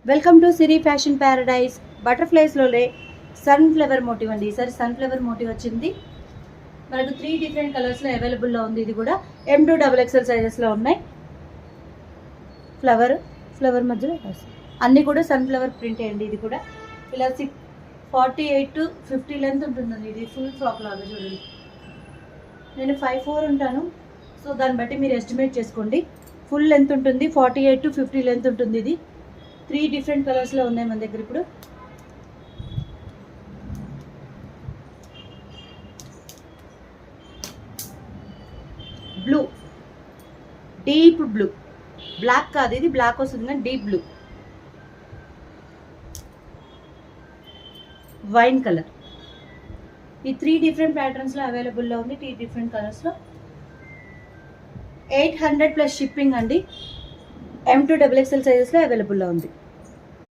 Welcome to Siri fashion paradise. బటర్ఫ్లైస్లోనే sunflower motif అండి. ఈసారి సన్ఫ్లవర్ మోటివ్ వచ్చింది మనకు 3 డిఫరెంట్ కలర్స్లో అవైలబుల్లో ఉంది. ఇది కూడా M2 XXL సైజెస్లో ఉన్నాయి. ఫ్లవర్ మధ్యలో అన్నీ కూడా సన్ఫ్లవర్ ప్రింట్ అండి. ఇది కూడా ఇలా 48 to 50 లెంత్ ఉంటుందండి. ఇది ఫుల్ ఫ్రాక్ లాగా చూడండి. నేను 5'4" ఉంటాను, సో దాన్ని బట్టి మీరు ఎస్టిమేట్ చేసుకోండి. ఫుల్ లెంత్ ఉంటుంది, 48 to 50 లెంత్ ఉంటుంది. ఇది 3 డిఫరెంట్ కలర్స్లో ఉన్నాయి మన దగ్గర. ఇప్పుడు బ్లూ, డీప్ బ్లూ, బ్లాక్ కాదు, ఇది బ్లాక్ వస్తుంది కానీ డీప్ బ్లూ, వైన్ కలర్. ఈ 3 డిఫరెంట్ ప్యాటర్న్స్లో అవైలబుల్లో ఉంది. 3 డిఫరెంట్ కలర్స్లో 800 ప్లస్ షిప్పింగ్ అండి. M2 XXL సైజెస్లో అవైలబుల్లో ఉంది.